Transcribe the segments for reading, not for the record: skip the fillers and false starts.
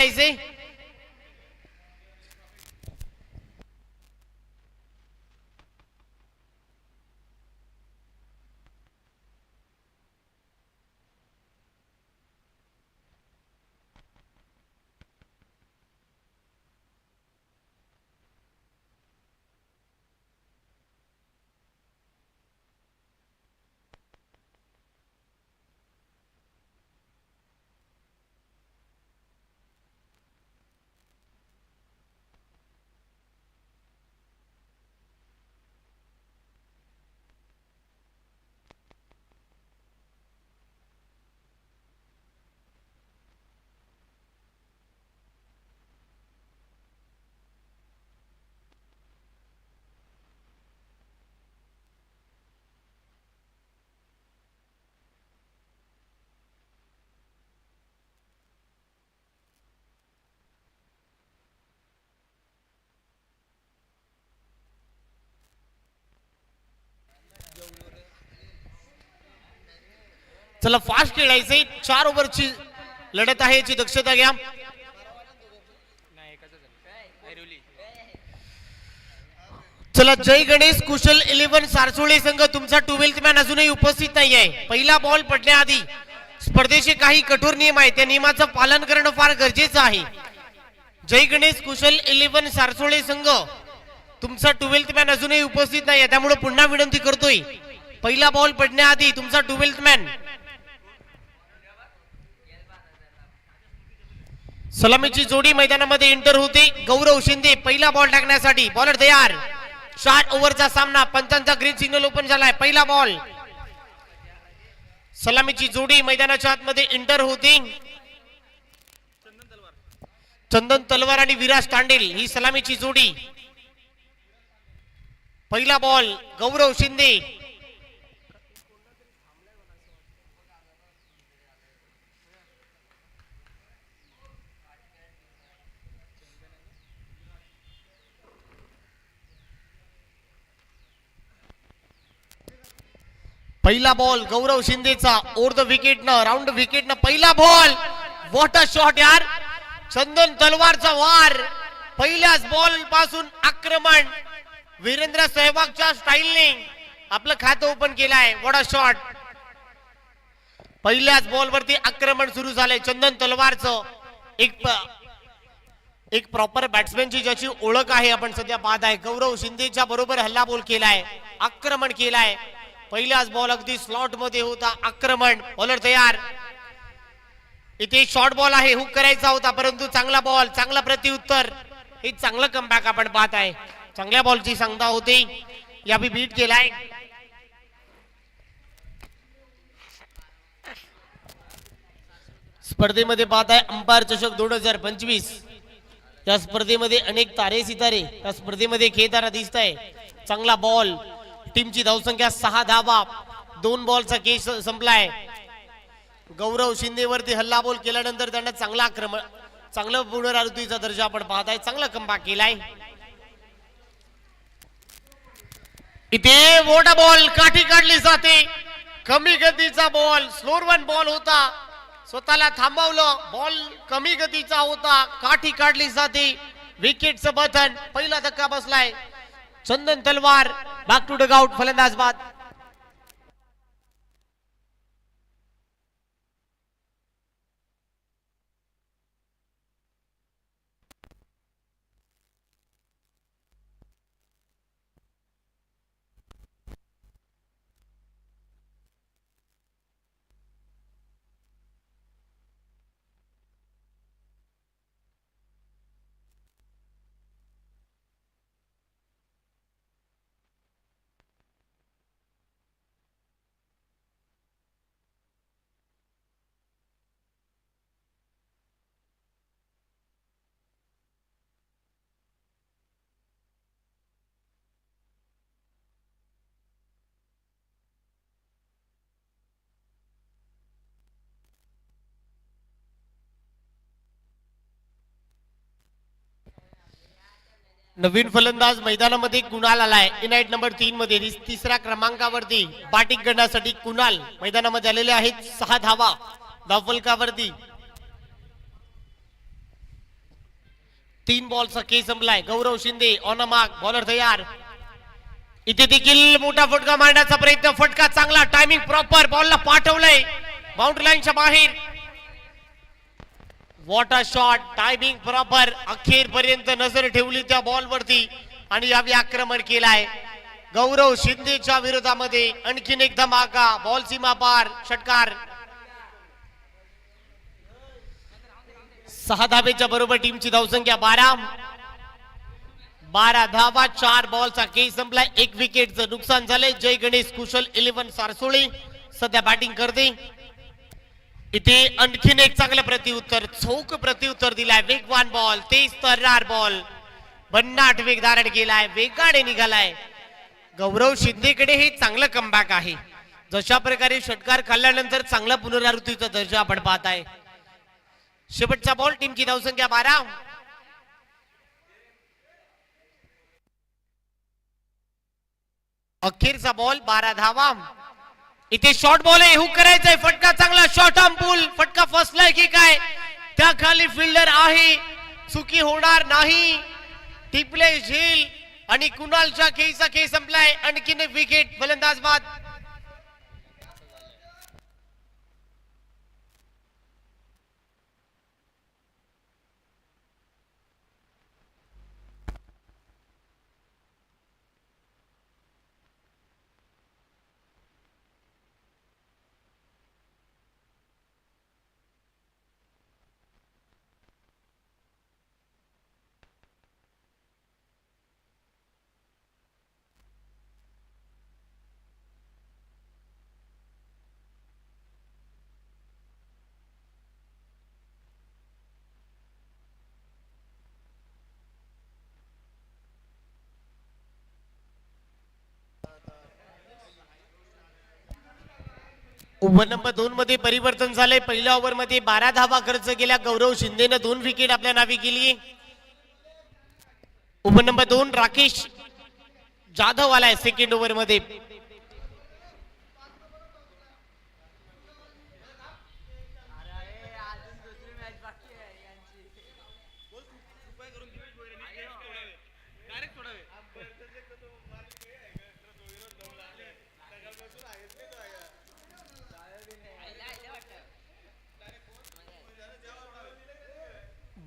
ऐसे चला फास्ट खेळायचंय 4 ओव्हरची लढत आहे याची दक्षता घ्या. चला जय गणेश कुशल 11 सारसोळे संघ तुमचा 12th मॅन अजूनही उपस्थित नाही आहे. पहिला बॉल पडण्याआधी स्पर्धेचे काही कठोर नियम आहेत त्या नियमाचं पालन करणं फार गरजेचं आहे. जय गणेश कुशल 11 सारसोळे संघ तुमचा 12th मॅन अजूनही उपस्थित नाही आहे त्यामुळे पुन्हा विनंती करतोय पहिला बॉल पडण्याआधी तुमचा 12th मॅन. सलामीची जोडी मैदानामध्ये एंटर होते. गौरव शिंदे पहिला बॉल टाकण्यासाठी बॉलर तयार. 4 ओव्हरचा सामना पंचांचा ग्रीन सिग्नल ओपन झालाय. पहिला बॉल सलामीची जोडी मैदानाच्या आतमध्ये एंटर होते. चंदन तलवार आणि विराज तांडेल ही सलामीची जोडी. पहिला बॉल गौरव शिंदे. पहिला बॉल गौरव शिंदेचा ओव्हर द विकेट न राऊंड विकेट न पहिला बॉल. व्हॉट अ शॉट यार. चंदन तलवारचा वार. पहिल्याच बॉल पासून आक्रमण. वीरेंद्र सहवागच्या स्टाईलने आपलं खातं ओपन केलंय. What a shot. पहिल्याच बॉल वरती आक्रमण सुरू झालंय चंदन तलवारचं. एक प्रॉपर बॅट्समॅनची ज्याची ओळख आहे आपण सध्या पाहत आहे. गौरव शिंदेच्या बरोबर हल्ला बॉल केलाय. आक्रमण केलाय. पहिलाच बॉल अगदी स्लॉट मध्ये होता. आक्रमण. बॉलर तयार. इथे शॉर्ट बॉल आहे हुक करायचा होता परंतु चांगला बॉल चांगला प्रत्युत्तर. हे चांगलं कमबॅक आपण पाहत आहे. चांगल्या बॉलची सांगता होते. यावी बीट केलाय. स्पर्धेमध्ये पाहत आहे अंपायर चषक 2025. या स्पर्धेमध्ये अनेक तारे सितारे या स्पर्धेमध्ये खेळताना दिसत आहे. चांगला बॉल. टीमची धावसंख्या 6 धावा. 2 बॉलचा केस संपलाय. गौरव शिंदे वरती हल्ला बॉल केल्यानंतर त्यांना चांगला आक्रमण चांगलं पुनरावृत्तीचा दर्जा आपण पाहताय. चांगला कमबॅक केलाय. इथे मोठा बॉल काठी काढली जाते. कमी गतीचा बॉल स्लोअर वन बॉल होता. स्वतःला थांबवलं. बॉल कमी गतीचा होता. काठी काढली जाते. विकेटचं बटन. पहिला धक्का बसलाय. चंदन तलवार बॅक टू डग आउट. फलंदाज बाद. नवीन फलंदाज मैदानामध्ये कुणाल आलाय. इनाइट नंबर 3 मध्ये 3ऱ्या क्रमांकावरती बॅटिंग करण्यासाठी कुणाल मैदानामध्ये आलेले आहेत. 6 धावा धावफलकावरती. तीन बॉलचा खेळ संपलाय. Gaurav Shinde on a mark, bowler तयार. इथे देखील मोठा फटका मारण्याचा प्रयत्न, फटका चांगला, टायमिंग प्रॉपर, बॉलला पाठवलंय बाउंड्री लाईनच्या बाहेर. What a shot, timing proper, अखेरपर्यंत नजर ठेवली त्या बॉल वरती आणि यावेळी आक्रमण केलाय. गौरव शिंदेच्या विरोधामध्ये आणखीन एक धमाका, बॉल सीमा पार, षटकार. 6 धावेच्या बरोबर टीमची धावसंख्या 12. 12 धावा, 4 बॉलचा खेळ संपलाय. 1 विकेटचं नुकसान झालंय. जय गणेश कुशल 11 सारसोळी सध्या बॅटिंग करते. इथे आणखीन एक चांगलं प्रत्युत्तर, चौक प्रत्युत्तर दिलाय. वेगवान बॉल, तेज तर्रार बॉल, भन्नाट वेग धारण केलाय, वेगाने निघालाय. गौरव शिंदेकडे हे चांगलं कमबॅक आहे. जशा प्रकारे षटकार खाल्ल्यानंतर चांगला पुनरावृत्तीचा दर्जा आपण पाहताय. शेवटचा बॉल, टीमची धावसंख्या 12. अखेरचा बॉल, 12 धावा. इथे शॉर्ट बॉल आहे, हुक करायचंय, फटका चांगला, शॉर्ट आर्म पुल, फटका फसलाय की काय, त्या खाली फिल्डर आहे, चुकी होणार नाही. टिपले झेल आणि कुणालच्या खेळीचा खेळ संपलाय. आणखीन एक विकेट, फलंदाज बाद. ओव्हर नंबर 2 मध्ये परिवर्तन झालंय. पहिल्या ओव्हर मध्ये 12 धावा खर्च केल्या. गौरव शिंदेनं 2 विकेट आपल्या नावे केली. ओव्हर नंबर 2 राकेश जाधव आलाय सेकंड ओव्हर मध्ये.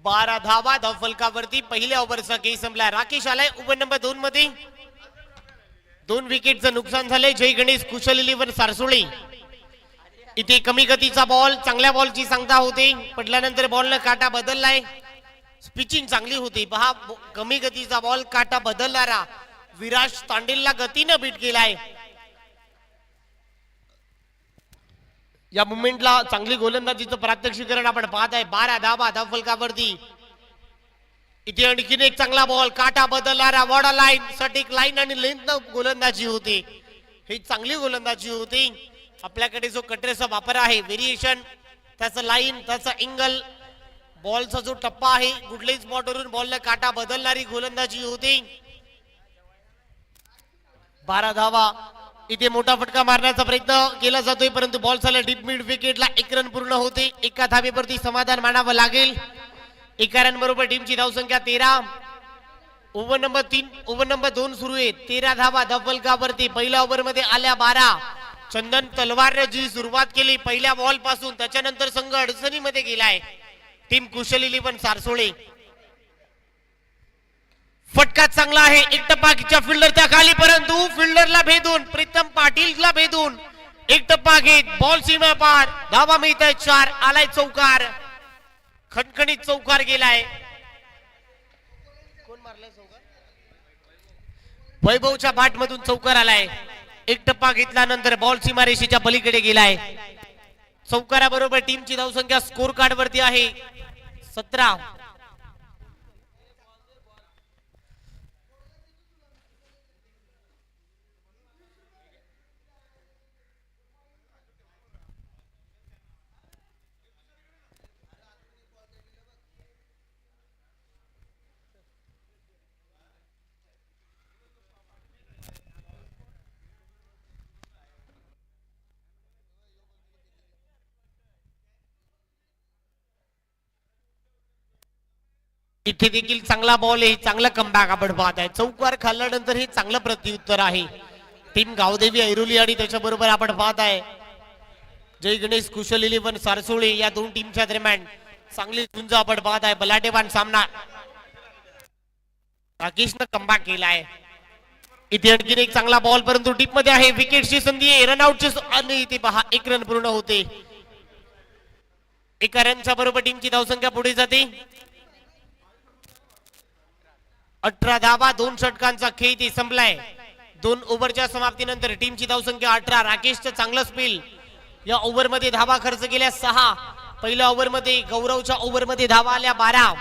बारा धावा धाव फलकावरती. पहिल्या ओव्हरचा खेळ संपला. राकेश आलाय ओव्हर नंबर 2 मध्ये. 2 विकेटचं नुकसान झालंय. जय गणेश कुशल 11 सारसोळी. इथे कमी गतीचा बॉल, चांगल्या बॉलची सांगता होते, पडल्यानंतर बॉलनं काटा बदललाय. पिचिंग चांगली होती पहा. कमी गतीचा बॉल, काटा बदलणारा विराज तांडेलला गतीनं बीट केलाय. या मुवमेंटला चांगली गोलंदाजीचं प्रात्यक्षिकरण आपण पाहत आहे. 12 धावा धाव फलकावरती. इथे आणखीन एक चांगला बॉल, काटा बदलणारा, वॉडा लाईन, सटीक लाईन आणि लेंथ गोलंदाजी होती. ही चांगली गोलंदाजी होती. आपल्याकडे जो कटरेचा वापर आहे, व्हेरिएशन, त्याचं लाईन, त्याचा एंगल, बॉलचा जो टप्पा आहे, कुठल्याही स्पॉटवरून बॉलला काटा बदलणारी गोलंदाजी होती. 12 धावा. इथे मोठा फटका मारण्याचा प्रयत्न केला जातोय, परंतु बॉल झाला डीप मिड विकेटला. 1 रन पूर्ण होते. एका धावेवरती समाधान मानावं लागेल. 1 रन बरोबर टीमची धावसंख्या 13. ओव्हर नंबर 3, ओव्हर नंबर 2 सुरू आहे. 13 धावा धाव फलकावरती. पहिल्या ओव्हर मध्ये आल्या 12. चंदन तलवारने जी सुरुवात केली पहिल्या बॉल पासून, त्याच्यानंतर संघ अडचणीमध्ये गेलाय. टीम कुशल 11 सारसोळे. फटका चांगला आहे, एक टप्पा फिल्डरच्या खाली, परंतु फिल्डरला भेदून, प्रीतम पाटीलला भेदून एक टप्पा घेत बॉल सीमा पार. धावा मिळत आहे 4. आलाय चौकार, खणखणीत चौकार गेलाय. कोण मारलाय चौकार? वैभवच्या बाट मधून चौकार आलाय. एक टप्पा घेतल्यानंतर बॉल सीमारेषेच्या पलीकडे गेलाय. चौकाराबरोबर टीमची धावसंख्या स्कोर कार्ड वरती आहे 17. इथे देखील चांगला बॉल आहे, चांगला कमबॅक आपण पाहत आहे. चौकार खाल्ल्यानंतर हे चांगलं प्रत्युत्तर आहे. टीम गावदेवी ऐरोली आणि त्याच्याबरोबर आपण पाहत आहे जय गणेश कुशल 11 सारसोळे या दोन टीमच्या दरम्यान चांगली झुंज आपण पाहत आहे. बलाढ्यवान सामना राकेशनं कमबॅक केलाय. इथे आणखीन एक चांगला बॉल परंतु टीप मध्ये आहे. विकेटची संधी आहे, रनआउटची आणि इथे पहा एक रन पूर्ण होते. एका रनच्या बरोबर टीमची धावसंख्या पुढे जाते. 18 धावा 2 षटकांचा खेळ इथे संपलाय. 2 ओव्हरच्या समाप्तीनंतर टीमची धावसंख्या 18. राकेशचं चांगलं स्पेल. या ओव्हर मध्ये धावा खर्च केल्या 6. पहिल्या ओव्हर मध्ये गौरवच्या ओव्हर मध्ये धावा आल्या 12.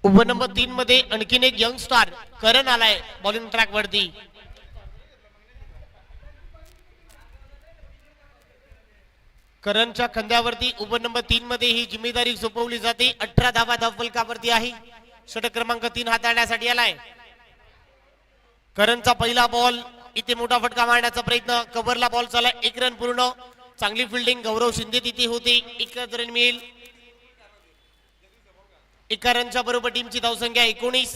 ओव्हर नंबर 3 मध्ये आणखीन एक यंग स्टार करण आलाय बॉलिंग ट्रॅक वरती. करणच्या खांद्यावरती ओव्हर नंबर 3 मध्ये ही जिम्मेदारी सोपवली जाते. 18 धावा धावफलकावरती आहे. षटक क्रमांक 3 हाताळण्यासाठी आलाय. करणचा पहिला बॉल इथे मोठा फटका मारण्याचा प्रयत्न. कव्हरला बॉल चालाय. 1 रन पूर्ण. चांगली फिल्डिंग गौरव शिंदे तिथे होते. 1 रन मिळेल. एका रनच्या बरोबर टीमची धावसंख्या 19.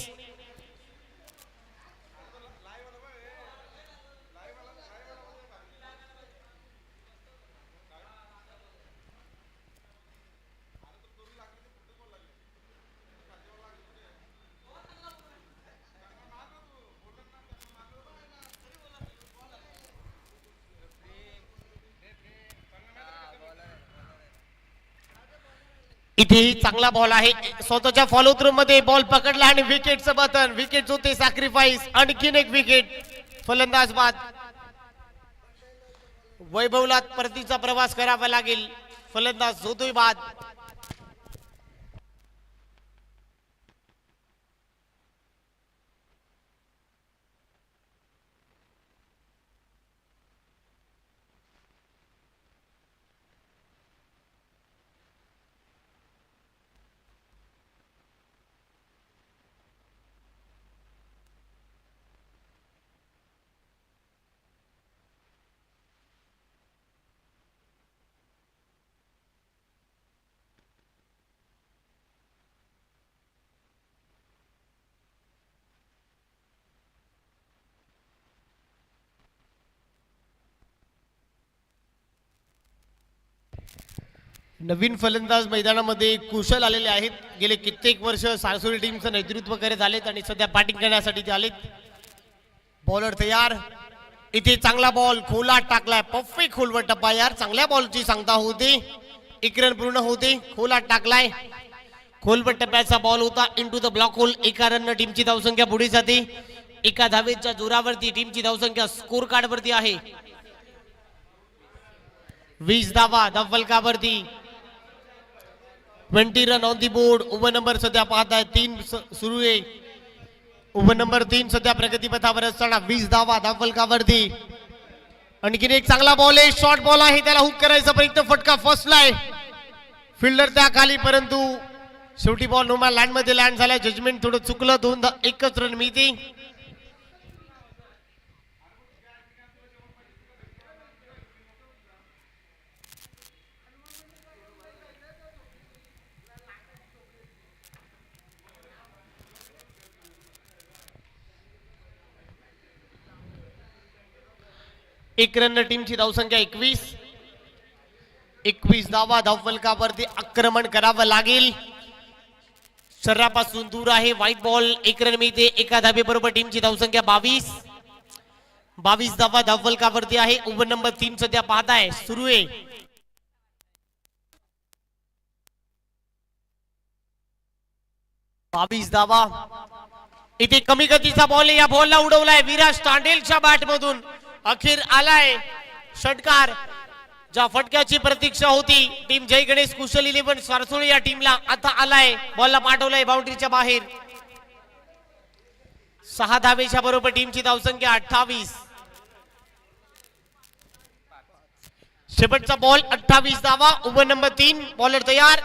इथे चांगला बॉल आहे. स्वतःच्या फॉलो थ्रू मध्ये बॉल पकडला आणि विकेटचं बटन. विकेट होते सॅक्रिफाईस. आणखीन एक विकेट. फलंदाज बाद. वैभवला परतीचा प्रवास करावा लागेल. फलंदाज होतोय बाद. नवीन फलंदाज मैदानामध्ये कुशल आलेले आहेत. गेले कित्येक वर्ष सारसोली टीमचं नेतृत्व करत आलेत आणि सध्या बॅटिंग करण्यासाठी ते आलेत. बॉलर तयार. इथे चांगला बॉल खोलात टाकलाय. परफेक्ट खोलवर टप्पा यार. चांगल्या बॉलची सांगता होते. 1 रन पूर्ण होते. खोलात टाकलाय. खोलवर टप्प्याचा बॉल होता इनटू द ब्लॉक होल. एका रन टीमची धावसंख्या पुढे जाते. एका धावेच्या जोरावरती टीमची धावसंख्या स्कोर कार्ड वरती आहे. 20 धावा धावफलकावरती. 20 run on the board. Over number सध्या पाहताय 3 सुरू आहे. ओव्हर नंबर 3 सध्या प्रगतीपथावर असताना 20 धावा धावफलकावरती. आणखीन एक चांगला बॉल आहे. शॉर्ट बॉल आहे. त्याला हुक करायचा प्रयत्न. फटका फसलाय. फिल्डर त्या खाली परंतु शेवटी बॉल नोमॅन लँड मध्ये लँड झालाय. जजमेंट थोडं चुकलं. 1च रन मिळते. एक रन टीमची धावसंख्या 21. 21 धावा धावफलकावरती आक्रमण करावं लागेल. शरीरापासून दूर आहे. White ball. 1 रन मिळते. एका धावेबरोबर टीमची धावसंख्या 22. 22 धावा धावफलकावरती आहे. ओव्हर नंबर 3 सध्या पाहताय सुरू आहे. बावीस धावा. इथे कमी गतीचा बॉल आहे. या बॉलला उडवलाय विराज तांडेलच्या बॅट मधून. अखेर आलाय षटकार. ज्या फटक्याची प्रतीक्षा होती टीम जय गणेश कुशल 11 सारसोळी या टीमला आता आलाय. बॉलला पाठवलाय बाउंड्रीच्या बाहेर. 6 धावेच्या बरोबर टीमची धावसंख्या 28. शेवटचा बॉल 28 धावा. Over number 3. बॉलर तयार.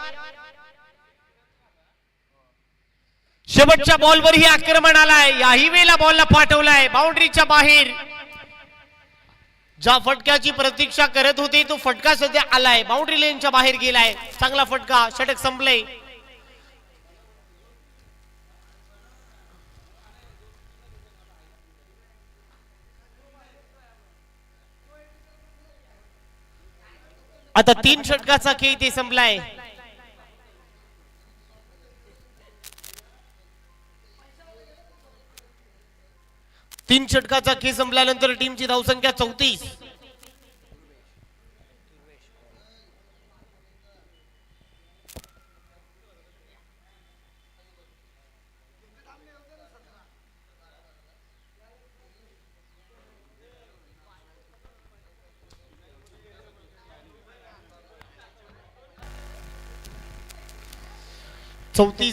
शेवटच्या बॉलवर ही आक्रमण आलाय, याही वेळेला बॉलला पाठवलाय बाउंड्रीच्या बाहेर. ज्या फटक्याची प्रतीक्षा करत होते तो फटका सध्या आलाय, बाउंड्री लेनच्या बाहेर गेलाय. चांगला फटका, षटक संपले. आता 3 षटकाचा खेळ इथे संपलाय. तीन षटकाचा खेळ संपल्यानंतर टीमची धावसंख्या 34.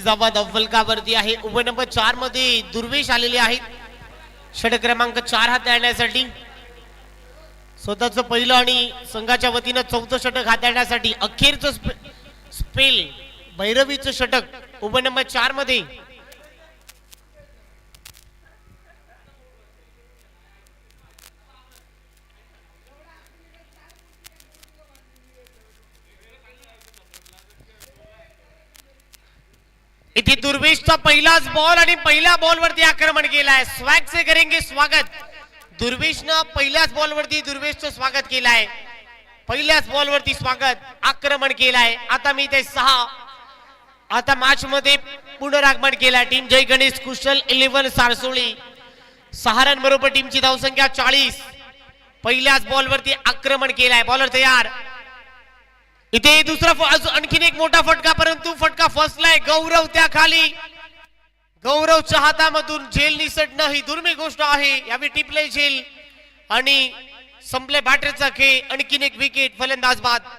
धावा धावफलकावरती आहे. उभे नंबर 4 मध्ये दुर्वेश आलेले आहेत षटक क्रमांक 4 हाताळण्यासाठी. स्वतःच पहिलं आणि संघाच्या वतीनं 4थं षटक हाताळण्यासाठी अखेरचं स्पेल भैरवीचं षटक उभे नंबर 4 मध्ये. इथे दुर्वेशचा पहिलाच बॉल आणि पहिल्या बॉल वरती आक्रमण केलाय. स्वॅग से करेंगे स्वागत. दुर्वेशनं पहिल्याच बॉल वरती दुर्वेशचं स्वागत केलाय. पहिल्याच बॉल वरती स्वागत, आक्रमण केलाय. आता मी ते 6. आता मॅच मध्ये पुनरागमन केलाय टीम जय गणेश कुशल 11 सारसोळी. 6 रन बरोबर टीमची धावसंख्या 40. पहिल्याच बॉल वरती आक्रमण केलाय. बॉलर तयार. इथे दुसरा आणखीन एक मोठा फटका, परंतु फटका फसलाय. गौरव त्या खाली. गौरवच्या हातामधून झेल निसटणं ही दुर्मिळ गोष्ट आहे. यावेळी टिपले झेल आणि संपले बॅटरचा खेळ. आणखीन एक विकेट, फलंदाज बाद.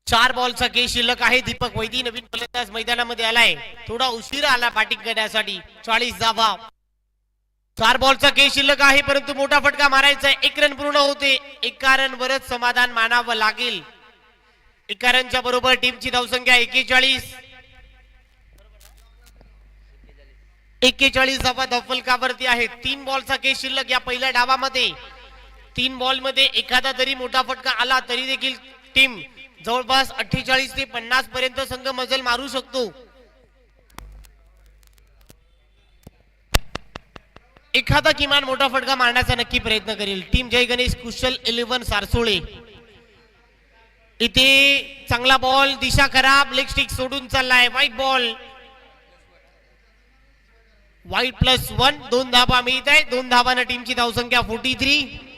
चार बॉलचा खेळ शिल्लक आहे. दीपक वैदी नवीन फलंदाज मैदानामध्ये आलाय. थोडा उशिरा आला बॅटिंग करण्यासाठी. 40 धावा. 4 बॉलचा खेळ शिल्लक आहे, परंतु मोठा फटका मारायचा आहे. 1 रन पूर्ण होते. 1 रन वरच समाधान मानावं लागेल. 1 रनच्या बरोबर टीमची धावसंख्या 41. 41 धावा धावफलकावरती आहे. 3 बॉलचा खेळ शिल्लक या पहिल्या डावामध्ये. 3 बॉल मध्ये एखादा तरी मोठा फटका आला तरी देखील टीम जवळपास 48 ते 50 पर्यंत संघ मजल मारू शकतो. एखादा किमान मोठा फटका मारण्याचा नक्की प्रयत्न करेल टीम जय गणेश कुशल 11 सारसोळे. इथे चांगला बॉल, दिशा खराब, लेग स्टिक सोडून चाललाय. वाईट बॉल, वाईट +1. 2 धावा मिळत आहे. 2 धावांना टीमची धावसंख्या 43.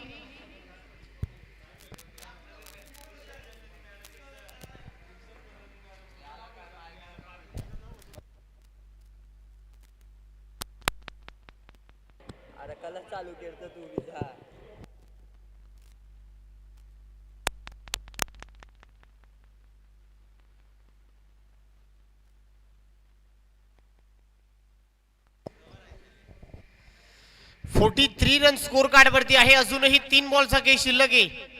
चालू केलं तू विधा 43 रन स्कोर कार्ड वरती आहे. अजूनही 3 बॉलचा खेळ शिल्लक आहे.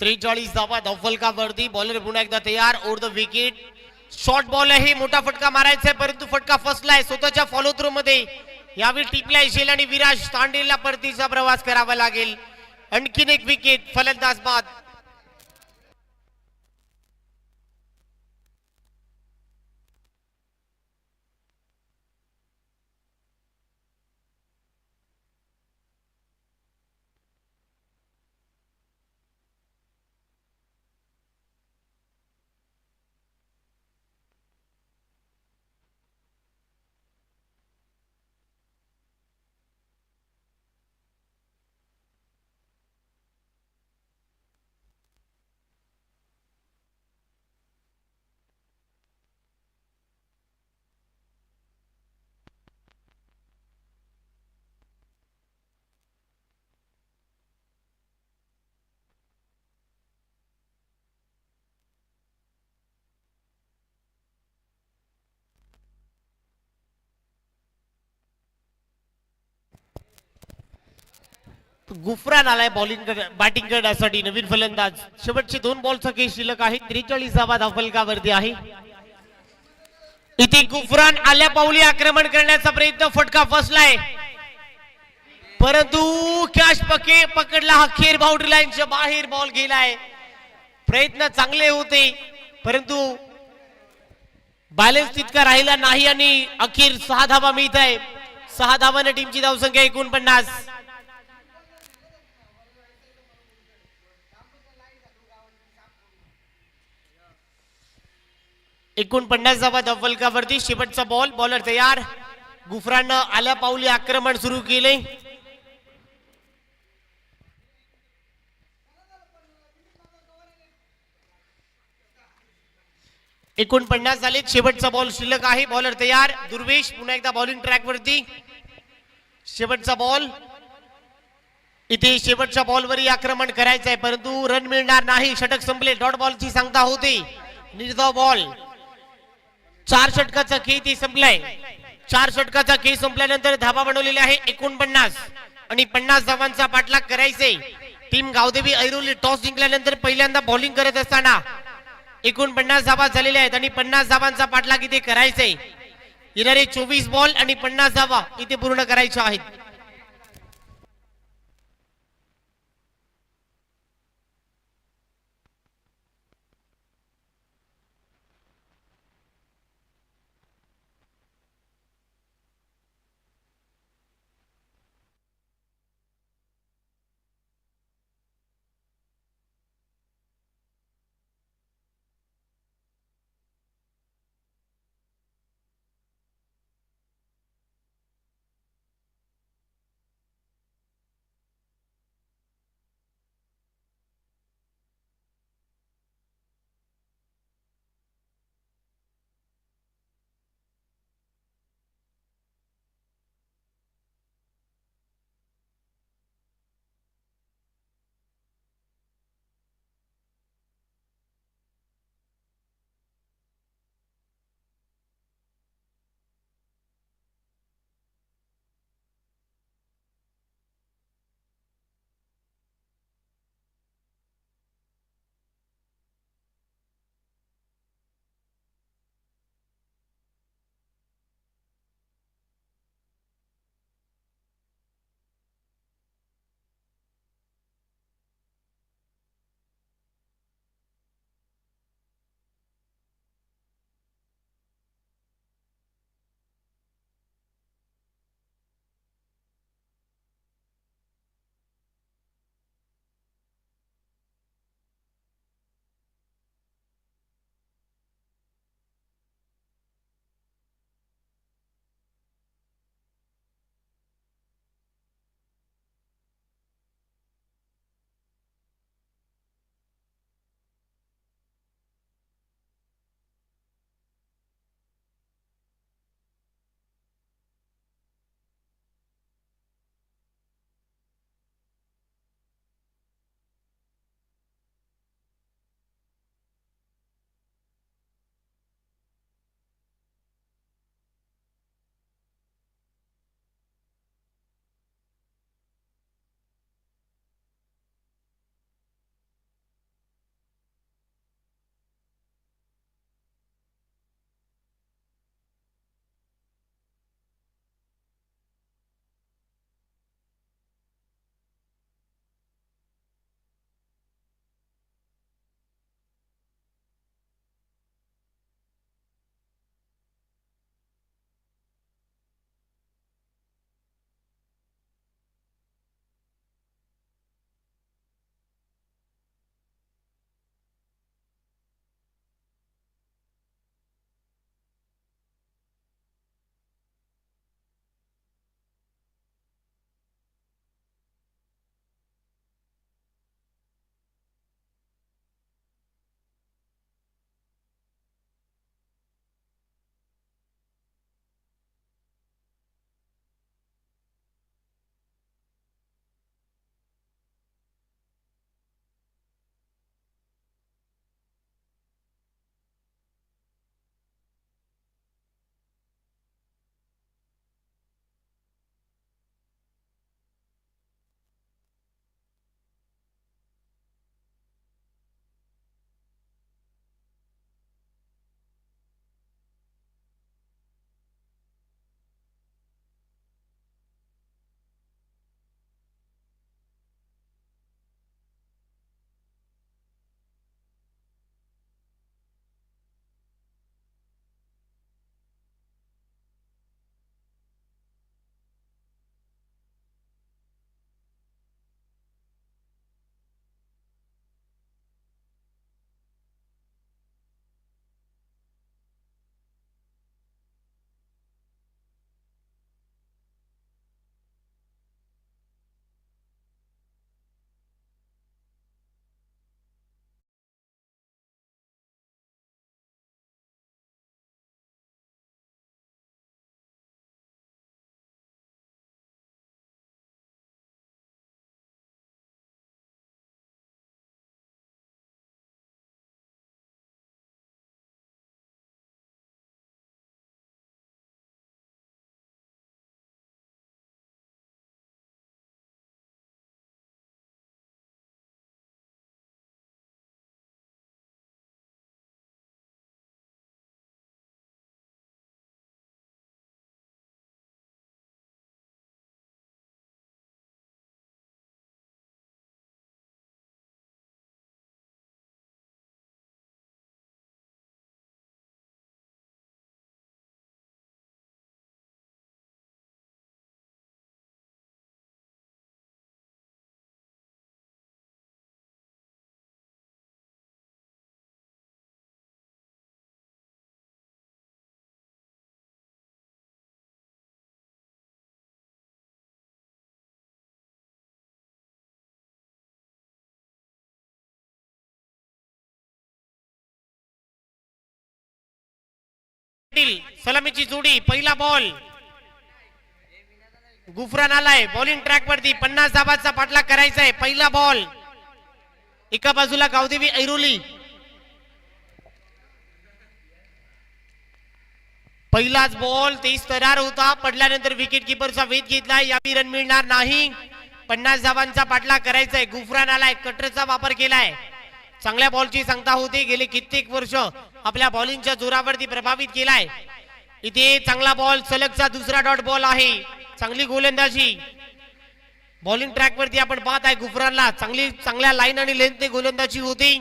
त्रेचाळीस धावा धावफलकावरती. बॉलर पुन्हा एकदा तयार. Over the wicket. Short ball आहे, मोठा फटका मारायचा आहे, परंतु फटका फसलाय स्वतःच्या फॉलो थ्रो मध्ये. यावेळी टिपलाय झेल आणि विराज तांडेला परतीचा प्रवास करावा लागेल. आणखीन एक विकेट, फलंदाज बाद. गुफरान आलाय बॅटिंग करण्यासाठी नवीन फलंदाज. शेवटचे 2 बॉलचा खेळ शिल्लक आहे. 43 धाव फलकावरती आहे. इथे गुफरान आल्या पाऊली आक्रमण करण्याचा प्रयत्न, फटका फसलाय परंतु कॅच पकडला. अखेर बाउंड्री लाईनच्या बाहेर बॉल गेलाय. प्रयत्न चांगले होते परंतु बॅलन्स तितका राहिला नाही आणि अखेर 6 धावा मिळत आहे. 6 धावांना टीमची धावसंख्या 49. 49 धावा धाव फलकावरती. शेवटचा बॉल. बॉलर तयार. गुफरान आल्या पाऊली आक्रमण सुरू केले. 49 झाले. शेवटचा बॉल शिल्लक आहे. बॉलर तयार. दुर्वेश पुन्हा एकदा बॉलिंग ट्रॅक वरती. शेवटचा बॉल. इथे शेवटच्या बॉलवरही आक्रमण करायचं आहे परंतु रन मिळणार नाही. षटक संपले. डॉट बॉलची सांगता होते. निर्धाव बॉल. 4 षटकाचा खेळ ते संपलाय. 4 षटकाचा खेळ संपल्यानंतर धावा बनवलेल्या आहे 49 आणि 50 धावांचा पाठलाग करायचे. टीम गावदेवी ऐरोली टॉस जिंकल्यानंतर पहिल्यांदा बॉलिंग करत असताना 49 धावा झालेल्या आहेत आणि 50 धावांचा पाठलाग इथे करायचे. येणारे 24 बॉल आणि 50 धावा इथे पूर्ण करायच्या आहेत. पाटील सलामीची जोडी पहिला बॉल गुफरान आलाय बॉलिंग ट्रॅक वरती 50 धाबाचा पाठलाग करायचा आहे पहिला बॉल एका बाजूला गावदेवी ऐरोली पहिलाच बॉल 23 तरार होता पडल्यानंतर विकेट किपरचा वेध घेतला यावेळी रन मिळणार नाही 50 धाबांचा पाठलाग करायचा आहे गुफरान आलाय कटरचा वापर केलाय चांगल्या बॉलची सांगता होते गेले कित्येक वर्ष आपल्या बॉलिंगच्या जोरावरती प्रभावित केलाय इथे चांगला बॉल सलगचा दुसरा डॉट बॉल आहे चांगली गोलंदाजी बॉलिंग ट्रॅक वरती आपण पाहत आहे गुफरानला चांगल्या लाईन आणि लेंथने गोलंदाजी होती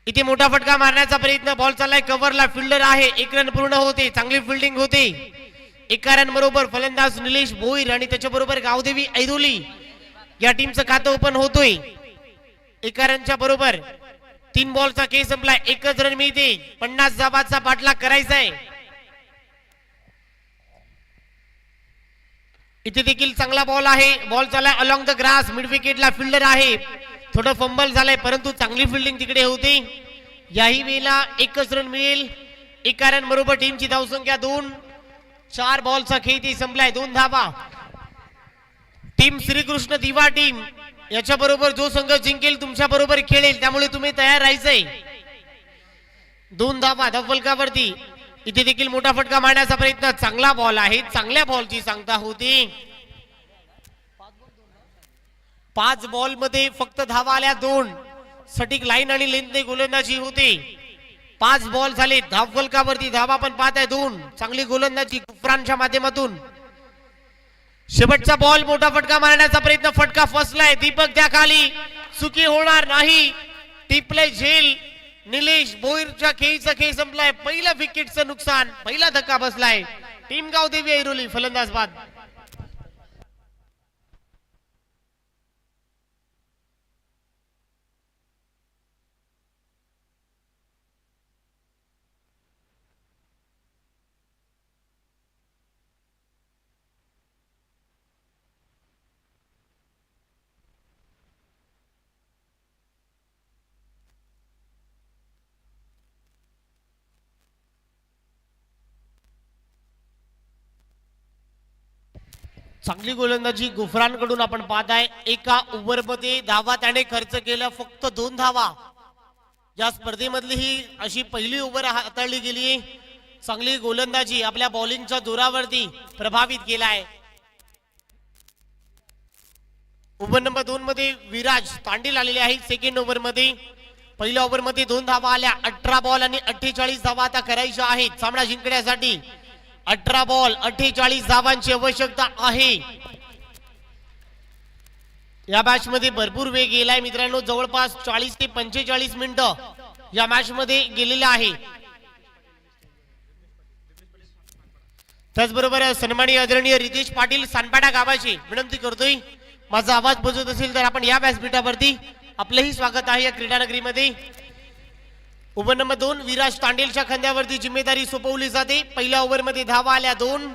इथे मोठा फटका मारण्याचा प्रयत्न बॉल चाललाय कव्हरला फिल्डर आहे 1 रन पूर्ण होते चांगली फिल्डिंग होते एका रन बरोबर फलंदाज निलेश भोईर आणि त्याच्याबरोबर गावदेवी ऐरोली या टीमचं खातं ओपन होतोय एका रनच्या बरोबर 3 बॉलचा खेळ संपलाय 1च रन मिळते 50 धाबाचा पाठलाग करायचा आहे इथे देखील चांगला बॉल आहे बॉल चाललाय अलॉंग द ग्रास मिड विकेटला फिल्डर आहे थोडं फंबल झालंय परंतु चांगली फिल्डिंग तिकडे होती याही वेळेला 1च रन मिळेल एका रन बरोबर टीमची धावसंख्या 2 4 बॉलचा खेळ ती संपलाय 2 धाबा टीम श्रीकृष्ण दिवा टीम याच्या बरोबर जो संघ जिंकेल तुमच्या बरोबर खेळेल त्यामुळे तुम्ही तयार राहायचंय 2 धाबा धावफलकावरती इथे देखील मोठा फटका मारण्याचा प्रयत्न चांगला बॉल आहे चांगल्या बॉलची सांगता होती 5 बॉल मध्ये फक्त धावा आल्या 2 सटीक लाईन आणि लेंथने गोलंदाजी होते 5 बॉल झाले धावफलकावरती धावा पण पाहत आहे 2 चांगली गोलंदाजी गुफरानच्या माध्यमातून शेवटचा बॉल मोठा फटका मारण्याचा प्रयत्न फटका फसलाय दीपक त्या खाली चुकी होणार नाही टिपले झेल निलेश भोईरच्या खेळीचा खेळ संपलाय पहिल्या विकेटचं नुकसान पहिला धक्का बसलाय टीम गावदेवी ऐरोली फलंदाज बाद चांगली गोलंदाजी गुफरानकडून आपण पाहताय एका ओव्हरमध्ये धावा त्याने खर्च केल्या फक्त 2 धावा या स्पर्धेमधली ही अशी पहिली ओव्हर हाताळली गेली चांगली गोलंदाजी आपल्या बॉलिंगच्या जोरावरती प्रभावित केलाय ओव्हर नंबर 2 मध्ये विराज तांडील आलेले आहे सेकंड ओव्हर मध्ये पहिल्या ओव्हर मध्ये 2 धावा आल्या 18 बॉल आणि 48 धावा आता करायच्या आहेत सामना जिंकण्यासाठी 18 बॉल 48 धावांची आवश्यकता आहे या मॅच मध्ये भरपूर वेग गेलाय मित्रांनो जवळपास 40 ते 45 मिनिटं या मॅच मध्ये गेलेले आहे त्याचबरोबर सन्माननीय आदरणीय रितेश पाटील सानपाडा गावाची विनंती करतोय माझा आवाज पोहोचत असेल तर आपण या व्यासपीठावरती आपलंही स्वागत आहे या क्रीडानगरीमध्ये ओव्हर नंबर 2 विराज तांडेलच्या खांद्यावरती जिम्मेदारी सोपवली जाते पहिल्या ओव्हर मध्ये धावा आल्या 2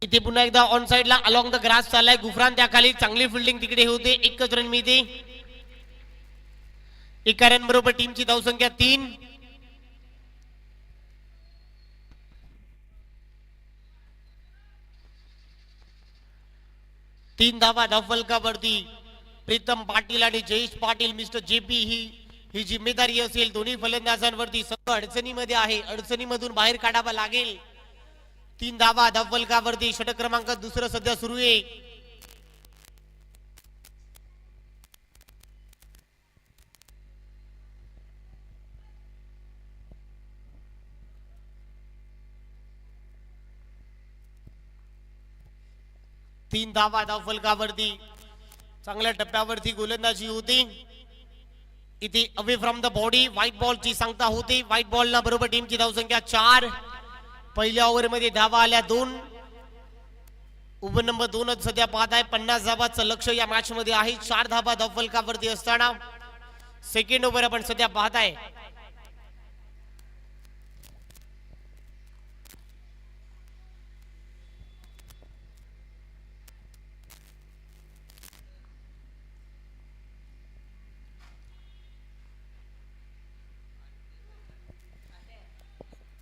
इथे पुन्हा एकदा ऑन साइडला अलॉंग द ग्रास चाललाय गुफरान त्या खाली चांगली फिल्डिंग तिकडे होते 1च रन मिळते एका रन बरोबर टीमची धावसंख्या 3 3 धावा धावफलकावरती प्रीतम पाटील आणि जयेश पाटील मिस्टर जेपी ही जिम्मेदारी असेल दोन्ही फलंदाजांवरती संघ अडचणीमध्ये आहे अडचणीमधून बाहेर काढावा लागेल 3 धावा धावफलकावरती षटक क्रमांक दुसरं सध्या सुरू आहे तीन धावा धावफलकावरती चांगल्या टप्प्यावरती गोलंदाजी होती इथे away from the body white ball ची सांगता होती व्हाईट बॉल ना बरोबर टीमची धावसंख्या 4 पहिल्या ओव्हर मध्ये धावा आल्या 2 ओव्हर नंबर 2 सध्या पाहत आहे 50 धावांचं लक्ष या मॅच मध्ये आहे 4 धावा धावफलकावरती असताना सेकंड ओव्हर आपण सध्या पाहत आहे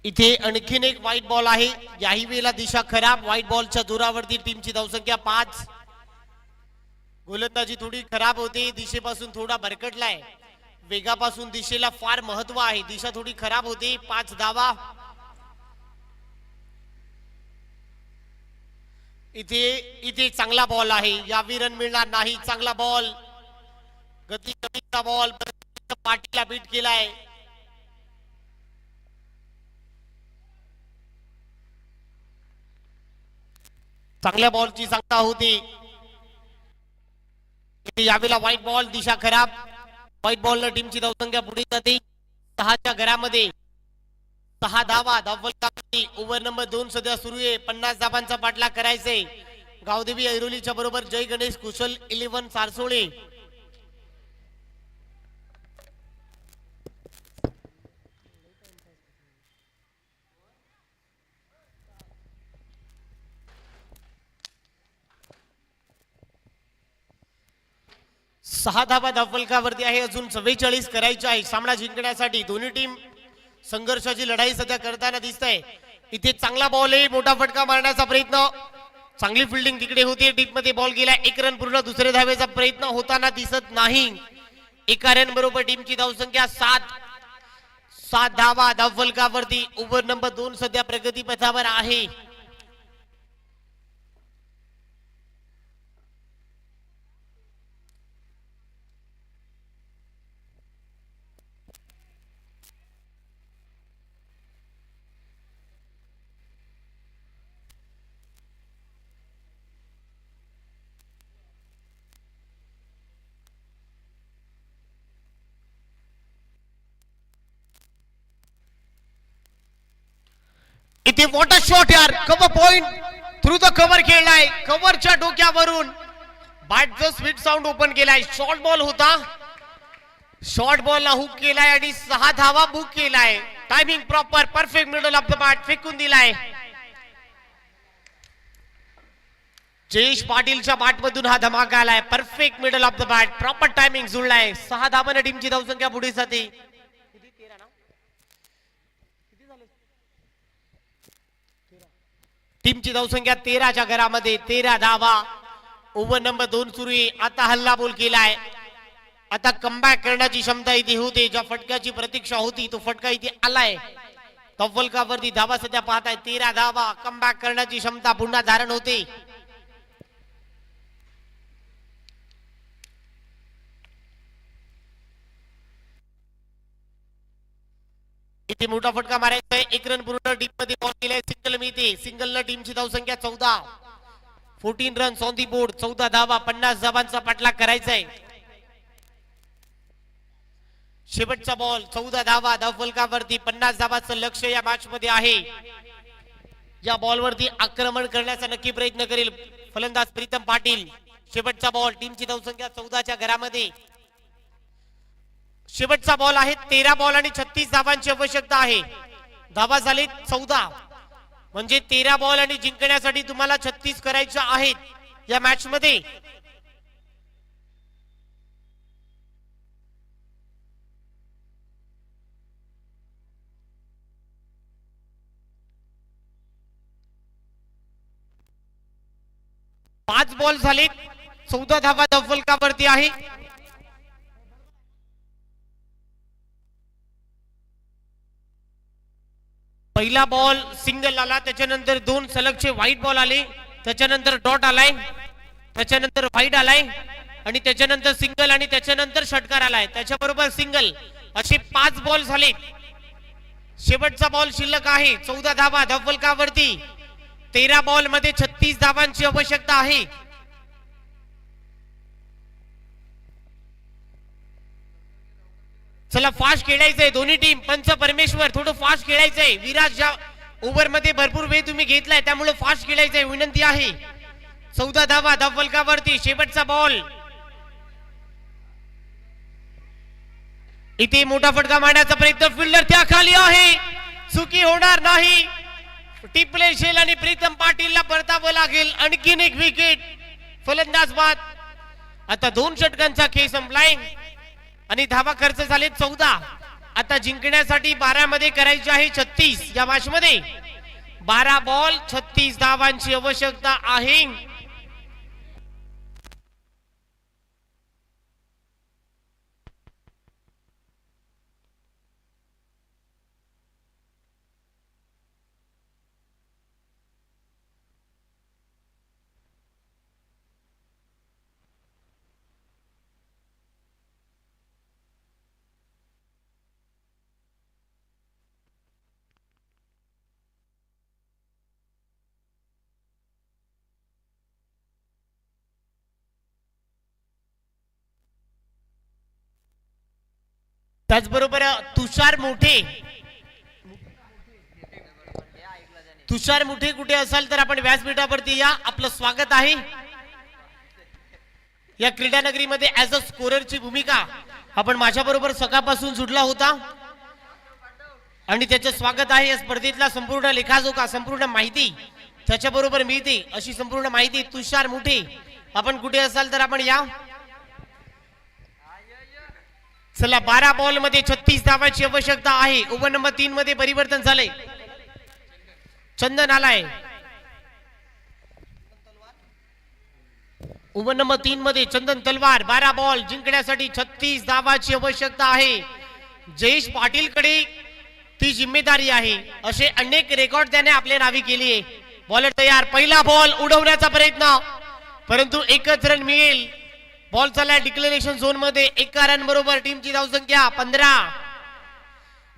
इथे आणखीन एक व्हाईट बॉल आहे. याही वेळेला दिशा खराब. व्हाईट बॉलच्या जोरावरती टीमची धावसंख्या 5. गोलंदाजी थोडी खराब होते. दिशेपासून थोडा भरकटलाय. वेगापासून दिशेला फार महत्व आहे. दिशा थोडी खराब होते. 5 धावा. इथे चांगला बॉल आहे. यावी रन मिळणार नाही. चांगला बॉल. गती कमीचा बॉल. पाटीला बीट केलाय. चांगल्या बॉलची सांगता होती. यावेळेला व्हाईट बॉल. दिशा खराब. व्हाईट बॉल न टीमची धावसंख्या पुढे जाते. 6च्या घरामध्ये 6 धावा. धावफलकावरती ओव्हर नंबर 2 सध्या सुरू आहे. 50 धावांचा पाठलाग करायचे. गावदेवी ऐरोलीच्या बरोबर जय गणेश कुशल 11 सारसोळे. सहा धावा धावफलकावरती आहे. अजून 44 करायचे आहे सामना जिंकण्यासाठी. दोन्ही टीम संघर्षाची लढाई सध्या करताना दिसत आहे. इथे चांगला बॉल आहे. मोठा फटका मारण्याचा प्रयत्न. चांगली फिल्डिंग तिकडे होती. डीप मध्ये बॉल गेला. 1 रन पूर्ण. दुसऱ्या धावेचा प्रयत्न होताना दिसत नाही. 1 रन बरोबर टीमची धावसंख्या 7 धावा धावफलकावरती. ओव्हर नंबर 2 सध्या प्रगती पथावर आहे. इथे वॉटर शॉट यार. Cover point through the cover खेळलाय. कव्हरच्या डोक्यावरून बॅटचं स्पीड साऊंड ओपन केलाय. शॉर्ट बॉल होता. शॉर्ट बॉलला हुक केलाय आणि 6 धावा बुक केलाय. Timing proper. Perfect middle of the bat फेकून दिलाय. जयेश पाटीलच्या बॅटमधून हा धमाका आलाय. Perfect middle of the bat. Proper timing जुळलाय. 6 धावांना टीमची धावसंख्या पुढे जाते. टीमची धावसंख्या 13च्या घरामध्ये. 13 धावा. ओव्हर नंबर 2 सुरू आहे. आता हल्ला बोल केलाय. आता कमबॅक करण्याची क्षमता इथे होते. ज्या फटक्याची प्रतीक्षा होती तो फटका इथे आलाय. तफलकावरती धावा सध्या पाहताय. 13 धावा. कमबॅक करण्याची क्षमता पुन्हा धारण होते. इथे मोठा फटका मारायचा आहे. 1 रन पूर्ण. डीप मध्ये बॉल केलाय. सिंगल मिळते. सिंगल न टीमची धावसंख्या 14. 14 रन ऑन दी बोर्ड. 14 धावा. 50 धावांचा पाठलाग करायचा आहे. शेवटचा बॉल. 14 धावा धावफलकावरती. 50 धावांचं लक्ष या मॅच मध्ये आहे. या बॉलवरती आक्रमण करण्याचा नक्की प्रयत्न करेल फलंदाज प्रीतम पाटील. शेवटचा बॉल. टीमची धावसंख्या 14च्या घरामध्ये. शेवटचा बॉल आहे. 13 बॉल आणि 36 धावांची आवश्यकता आहे. धावा झाली 14 म्हणजे 13 बॉल आणि जिंकण्यासाठी तुम्हाला 36 करायच्या आहेत या मॅच मध्ये. पाच बॉल झाले. 14 धावा धावफलकावरती आहे. पहिला बॉल सिंगल आला. त्याच्यानंतर 2 सलगचे व्हाईट बॉल आले. त्याच्यानंतर डॉट आलाय. त्याच्यानंतर व्हाईट आलाय आणि त्याच्यानंतर सिंगल आणि त्याच्यानंतर षटकार आलाय. त्याच्याबरोबर सिंगल असे 5 बॉल झाले. शेवटचा बॉल शिल्लक आहे. 14 धावा धावफलकावरती. 13 बॉल मध्ये 36 धावांची आवश्यकता आहे. चला फास्ट खेळायचंय दोन्ही टीम. पंच परमेश्वर थोडं फास्ट खेळायचंय. विराज ज्या ओव्हर मध्ये भरपूर वेळ तुम्ही घेतलाय त्यामुळे फास्ट खेळायचंय विनंती आहे. 14 धावा धावफलकावरती. शेवटचा बॉल. इथे मोठा फटका मारण्याचा प्रयत्न. फिल्डर त्या खाली आहे. चुकी होणार नाही. टिपले शेल आणि प्रीतम पाटीलला परतावं लागेल. आणखीन एक विकेट. फलंदाज बाद. आता 2 षटकांचा खेळ संपलाय आणि धावा खर्च झाले 14. आता जिंकण्यासाठी 12 मध्ये करायचे आहे 36. या मॅच मध्ये 12 बॉल 36 धावांची आवश्यकता आहे. त्याचबरोबर तुषार मोठे कुठे असाल तर आपण व्यासपीठावरती या. आपलं स्वागत आहे. या क्रीडा नगरीमध्ये ऍज अ स्कोररची भूमिका आपण माझ्या बरोबर सकाळपासून जुडला होता आणि त्याचं स्वागत आहे. या स्पर्धेतला संपूर्ण लेखाजोखा संपूर्ण माहिती त्याच्याबरोबर मिळते अशी संपूर्ण माहिती तुषार मोठे आपण कुठे असाल तर आपण या. चला 12 बॉल मध्ये 36 धावांची आवश्यकता आहे. ओव्हर नंबर 3 मध्ये परिवर्तन झाले. चंदन आलाय. ओव्हर नंबर 3 मध्ये चंदन तलवार. 12 बॉल जिंकण्यासाठी 36 धावांची आवश्यकता आहे. जयेश पाटील कडे ती जिम्मेदारी आहे. असे अनेक रेकॉर्ड त्याने आपल्या नावी केली आहे. बॉलर तयार. पहिला बॉल उडवण्याचा प्रयत्न परंतु एकच रन मिळेल. बॉल चालला डिक्लेरेशन झोन मध्ये. 1 रन बरोबर टीमची धावसंख्या 15.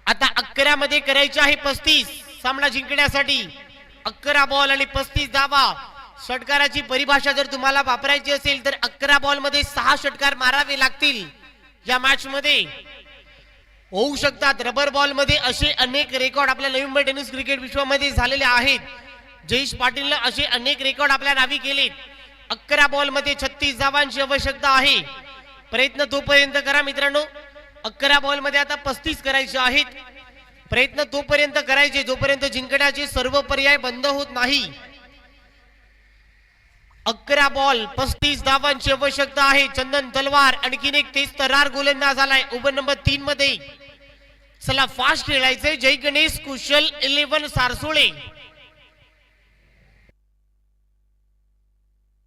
आता 11 मध्ये करायचे आहे 35. सामना जिंकण्यासाठी 11 बॉल आणि 35 धावा. षटकाराची परिभाषा जर तुम्हाला वापरायची असेल तर 11 बॉल मध्ये 6 षटकार मारावे लागतील. या मॅच मध्ये होऊ शकतात. रबर बॉल मध्ये असे अनेक रेकॉर्ड आपल्या नवी मुंबई टेनिस क्रिकेट विश्वामध्ये झालेले आहेत. जयेश पाटीलने असे अनेक रेकॉर्ड आपल्या नावी केलेत. 11 बॉल मध्ये 36 धावांची आवश्यकता आहे. प्रयत्न तोपर्यंत करा मित्रांनो. 11 बॉल मध्ये आता 35 करायचे आहेत. प्रयत्न तोपर्यंत करायचे जोपर्यंत जिंकण्याचे सर्व पर्याय बंद होत नाही. 11 बॉल 35 धावांची आवश्यकता आहे. चंदन तलवार आणखीन एक तेज तरार गोलंदाज आलाय ओव्हर नंबर 3 मध्ये. चला फास्ट खेळायचंय. जय गणेश कुशल 11 सारसोळे.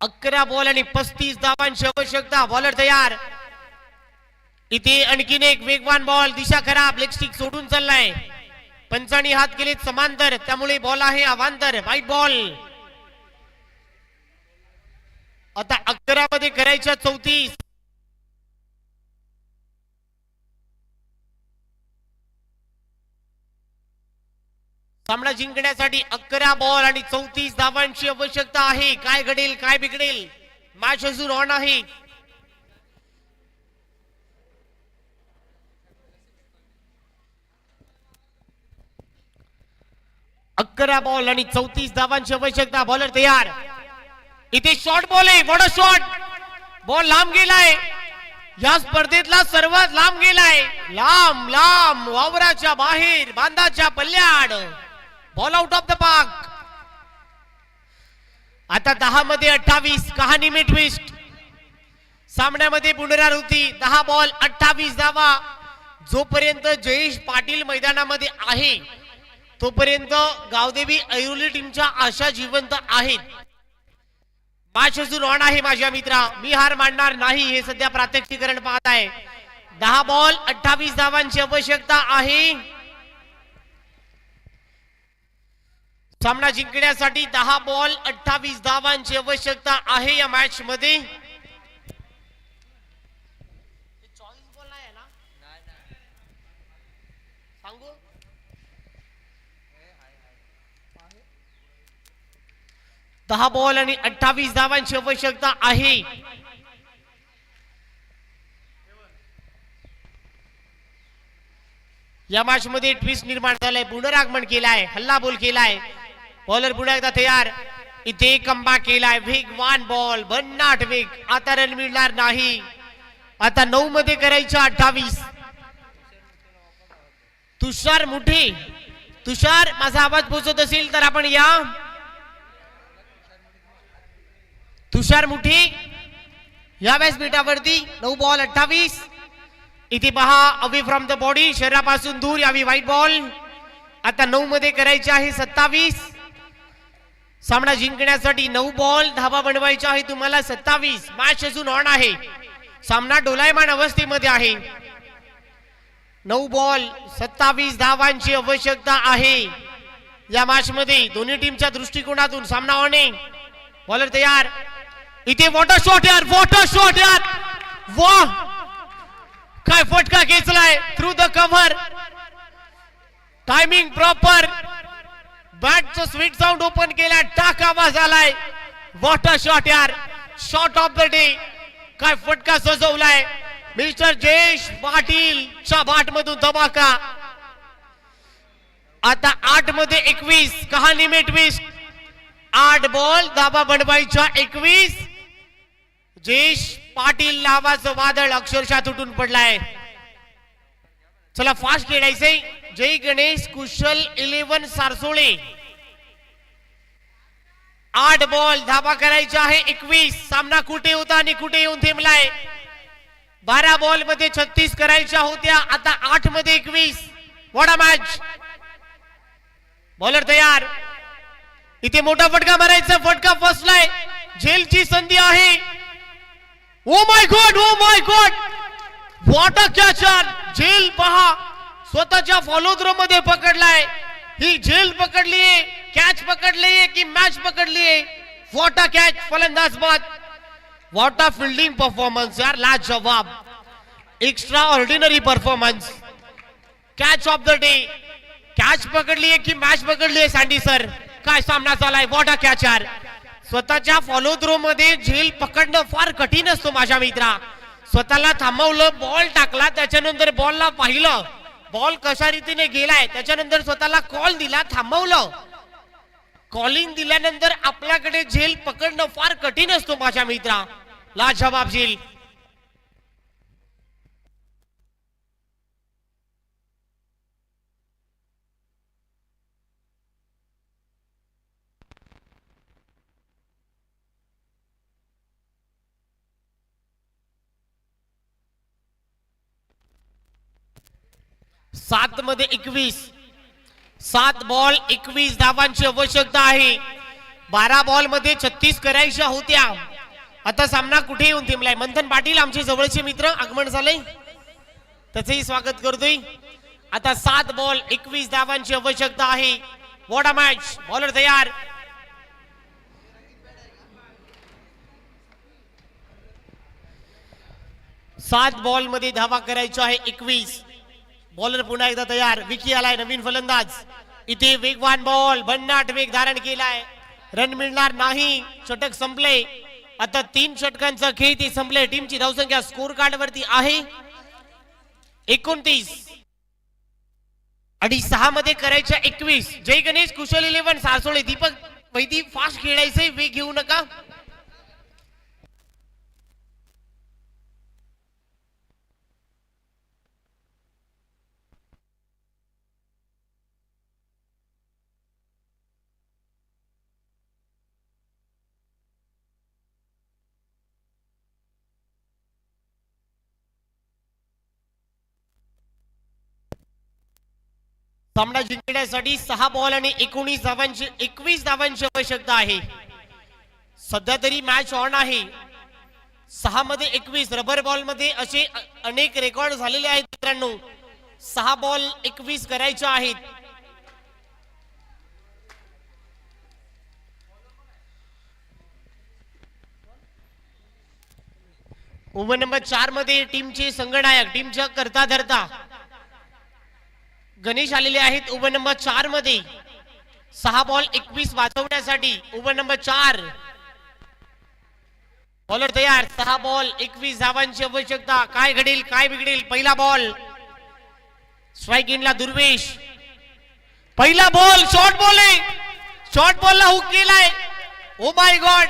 11 बॉल आणि 35 धावांची आवश्यकता. बॉलर तयार. इथे आणखीन एक वेगवान बॉल. दिशा खराब. लेग स्टिक सोडून चाललाय. पंचांनी हात केले समांतर त्यामुळे बॉल आहे अवांतर. White ball. आता 11 मध्ये करायच्या 34. सामना जिंकण्यासाठी 11 बॉल आणि 34 धावांची आवश्यकता आहे. काय घडेल काय बिघडेल. मॅच अजून ऑन आहे. अकरा बॉल आणि 34 धावांची आवश्यकता. बॉलर तयार. इथे शॉर्ट बॉल आहे. What a shot. बॉल लांब गेलाय. या स्पर्धेतला सर्वात लांब गेलाय. लांब लांब वावराच्या बाहेर बांधाच्या पल्ल्याड. Ball out of the park. आता 10 मध्ये 28. कहाणी में ट्विस्ट. सामन्यामध्ये पुनरावृत्ती. 10 बॉल 28 धावा. जोपर्यंत जयेश पाटील मैदानामध्ये आहे तोपर्यंत गावदेवी ऐरोली टीमच्या आशा जिवंत आहेत. मॅच अजून ऑन आहे माझ्या मित्रा. मी हार मानणार नाही हे सध्या प्रात्यक्षिकरण पाहत आहे. 10 बॉल 28 धावांची आवश्यकता आहे. सामना जिंकण्यासाठी 10 बॉल 28 धावांची आवश्यकता आहे या मॅच मध्ये. सांगू 10 बॉल आणि 28 धावांची आवश्यकता आहे. या मॅच मध्ये ट्विस्ट निर्माण झालाय. पुनरागमन केलाय. हल्ला बोल केलाय. बॉलर पुन्हा एकदा तयार. इथे कमबॅक केलाय. वेगवान बॉल. भन्नाट वेग. आता रन मिळणार नाही. आता 9 मध्ये करायचं 28. तुषार मुठे. तुषार माझा आवाज पोहोचत असेल तर आपण या. तुषार मुठे या व्यासपीठावरती. 9 बॉल 28. इथे पहा अवे फ्रॉम द बॉडी, शरीरापासून दूर यावी व्हाईट बॉल. आता 9 मध्ये करायचे आहे 27. सामना जिंकण्यासाठी 9 बॉल धावा बनवायचा आहे तुम्हाला 27. मॅच अजून ऑन आहे, सामना डोलायमान अवस्थेमध्ये आहे. 9 बॉल 27 धावांची आवश्यकता आहे या मॅच मध्ये. दोन्ही टीमच्या दृष्टिकोनातून सामना ऑन आहे. बॉलर तयार. इथे वॉटर शॉट यार, वॉटर शॉट यार, वाह काय फटका खेचलाय through the cover. Timing proper, बॅटचं स्वीट साऊंड ओपन केला, टाक आवाज आलाय. वॉटर शॉट यार, शॉट ऑफ द डे. काय फटका सजवलाय मिस्टर जयेश पाटील च्या बॅट मधून धमाका. आता 8 मध्ये 21, कहाणी में ट्विस्ट. 8 बॉल धाबा बनवायच्या 21. जयेश पाटील नावाचं वादळ अक्षरशः तुटून पडलाय. चला फास्ट खेळायचंय. जय गणेश कुशल 11 सारसोळे. 8 बॉल धाबा करायचा आहे 21. सामना कुठे होता आणि कुठे येऊन थेंबलाय. 12 बॉल मध्ये 36 करायच्या होत्या, आता 8 मध्ये 21. What a match. बॉलर तयार. इथे मोठा फटका मारायचा, फटका फसलाय. झेलची संधी आहे. Oh my God, oh my God, what a catcher. झेल पहा स्वतःच्या फॉलो थ्रो मध्ये पकडलाय. ही झेल पकडलीये, कॅच पकडलीये की मॅच पकडलीये. व्हॉट अ कॅच, फलंदाज बाद. व्हॉट अ फिल्डिंग परफॉर्मन्स यार, लाजवाब, extraordinary performance. Catch of the day. Catch पकडलीये की मॅच पकडलीये सँडी सर. काय सामना चालाय, व्हॉट अ कॅच यार. स्वतःच्या फॉलो थ्रो मध्ये झेल पकडणं फार कठीण असतो माझ्या मित्रा. स्वतःला थांबवलं, बॉल टाकला, त्याच्यानंतर बॉलला पाहिलं बॉल कशा रीतीने गेलाय, त्याच्यानंतर स्वतःला कॉल दिला, थांबवलं. कॉलिंग दिल्यानंतर आपल्याकडे झेल पकडणं फार कठीण असतो माझ्या मित्रा. लाजवाब झेल. सात मध्ये 21. 7 बॉल 21 धावांची आवश्यकता आहे. 12 बॉल मध्ये 36 करायच्या होत्या. आता सामना कुठे येऊन थेंबलाय. मंथन पाटील आमचे जवळचे मित्र आगमन झाले, त्याचंही स्वागत करतोय. आता 7 बॉल 21 धावांची आवश्यकता आहे. What a match. बॉलर तयार. सात बॉल मध्ये धावा करायच्या आहे 21. बॉलर पुन्हा एकदा तयार. विकी आलाय, नवीन फलंदाज. इथे वेगवान बॉल, भन्नाट वेग धारण केलाय. रन मिळणार नाही, षटक संपले. आता 3 षटकांचा खेळ ते संपले. टीमची धावसंख्या स्कोर कार्ड वरती आहे 29 आणि 6 मध्ये करायच्या 21. जय गणेश कुशल 11 सारसोळे. दीपक वैदी फास्ट खेळायचंय, वेग घेऊ नका. सामना जिंकण्यासाठी 6 बॉल आणि 21 धावांची आवश्यकता आहे. सध्या तरी मॅच ऑन आहे. 6 मध्ये 21. रबर बॉल मध्ये असे अनेक रेकॉर्ड झालेले आहेत मित्रांनो. 6 बॉल 21 करायचे आहेत. ओव्हर नंबर 4 मध्ये टीमचे संघनायक, टीमच्या करता धरता गणेश आलेले आहेत. ओव्हर नंबर 4 मध्ये 6 बॉल 21 वाचवण्यासाठी. Over number 4. बॉलर तयार. 6 बॉल 21 धावांची आवश्यकता. काय घडेल, काय बिघडेल. पहिला बॉल स्ट्राइक इनला दुर्वेश. पहिला बॉल शॉर्ट बॉल आहे. शॉर्ट बॉलला हुक केलाय. ओ माय गॉड,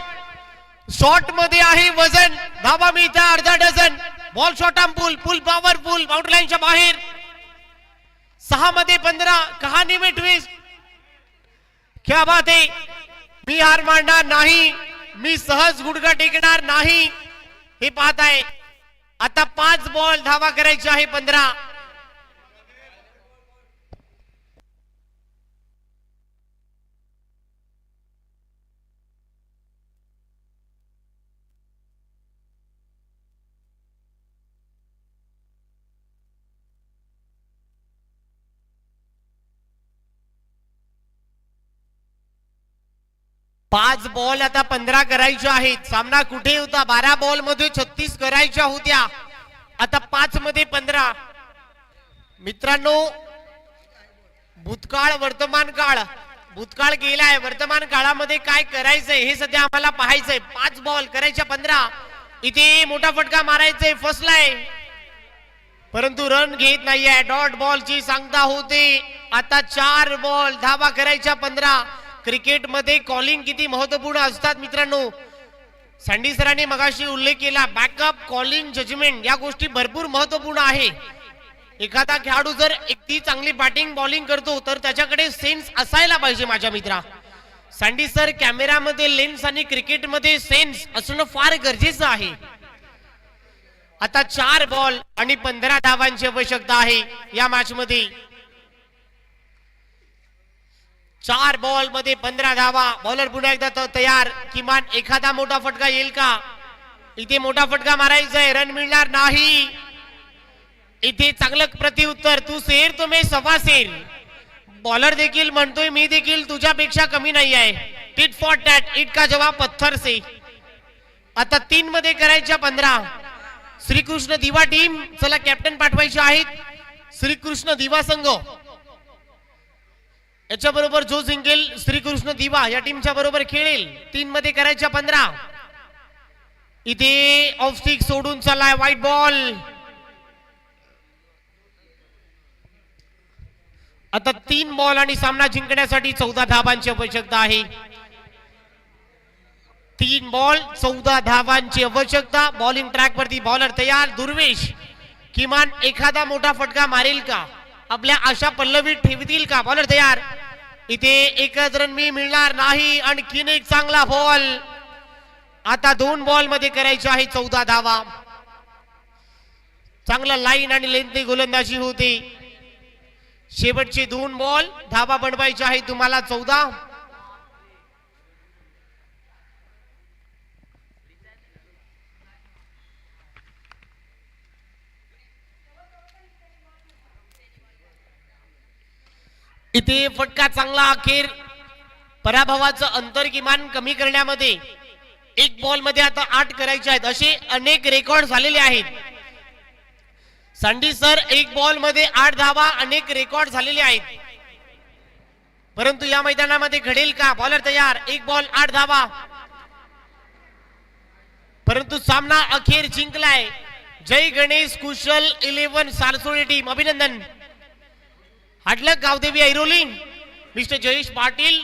शॉर्ट मध्ये आहे वजन. धावा मिळता अर्धा डझन. बॉल शॉर्ट आम पुल पॉवरफुल बाउंड्री लाईनच्या बाहेर. 6 मध्ये 15. कहाणी में ट्विस्ट. क्या बात आहे. मी हार मानणार नाही, मी सहज गुडघा टेकणार नाही. हे पाहताय आता 5 बॉल धावा करायची आहे 15. पाच बॉल आता 15 करायच्या आहेत. सामना कुठे होता? 12 बॉल मध्ये 36 करायच्या होत्या, आता 5 मध्ये 15. मित्रांनो, भूतकाळ वर्तमान काळ, भूतकाळ गेलाय, वर्तमान काळामध्ये काय करायचंय हे सध्या आम्हाला पाहायचंय. 5 बॉल करायच्या 15. इथे मोठा फटका मारायचंय, फसलाय परंतु रन घेत नाहीये. डॉट बॉलची सांगता होते. आता 4 बॉल धावा करायच्या 15. क्रिकेट मध्ये कॉलिंग किती महत्वपूर्ण असतात मित्रांनो. सँडी सरांनी मगाशी उल्लेख केला, बॅकअप, कॉलिंग, जजमेंट या गोष्टी भरपूर महत्वपूर्ण आहे. एखादा खेळाडू जर एकटी चांगली बॅटिंग बॉलिंग करतो तर त्याच्याकडे सेन्स असायला पाहिजे माझ्या मित्रा. सँडी सर, कॅमेरामध्ये लेन्स आणि क्रिकेटमध्ये सेन्स असणं फार गरजेचं आहे. आता 4 बॉल आणि 15 धावांची आवश्यकता आहे या मॅच मध्ये. 4 बॉल मध्ये 15 धावा. बॉलर पुन्हा एकदा तयार. किमान एखादा मोठा फटका येईल का? इथे मोठा फटका मारायचा आहे, रन मिळणार नाही. इथे चांगलं प्रत्युत्तर, तू शेर तो मी सवा शेर. बॉलर देखील म्हणतोय मी देखील तुझ्यापेक्षा कमी नाही आहे. टिट फॉर टॅट, इट का जवाब पत्थर से. आता 3 मध्ये करायच्या 15. श्रीकृष्ण दिवा टीम, चला कॅप्टन पाठवायचे आहेत. श्रीकृष्ण दिवा संघ याच्या बरोबर जो जिंकेल श्रीकृष्ण दिवा या टीमच्या बरोबर खेळेल. 3 मध्ये करायच्या 15. इथे ऑफ स्टिक सोडून चाललाय, व्हाईट बॉल. आता 3 बॉल आणि सामना जिंकण्यासाठी 14 धावांची आवश्यकता आहे. 3 बॉल 14 धावांची आवश्यकता. बॉलिंग ट्रॅक वरती बॉलर तयार. दुर्वेश किमान एखादा मोठा फटका मारेल का? आपल्या आशा पल्लवीत ठेवतील का? बॉलर तयार. इथे एकच रन मी मिळणार नाही. आणखीन एक चांगला बॉल. आता 2 बॉल मध्ये करायचे आहे 14 धावा. चांगला लाईन आणि लेंथनी गोलंदाजी होते. शेवटचे 2 बॉल धावा बनवायचे आहे तुम्हाला 14. इथे फटका चांगला. अखेर पराभवाचं अंतर किमान कमी करण्यामध्ये 1 बॉल मध्ये आता 8 करायचे आहेत. असे अनेक रेकॉर्ड झालेले आहेत. सँडी सर, 1 बॉल मध्ये 8 धावा, अनेक रेकॉर्ड झालेले आहेत. परंतु या मैदानामध्ये घडेल का? बॉलर तयार. 1 बॉल 8 धावा. परंतु सामना अखेर जिंकलाय जय गणेश कुशल 11 सारसोळी टीम. अभिनंदन. हाडलक गावदेवी ऐरोली, मिस्टर जयेश पाटील.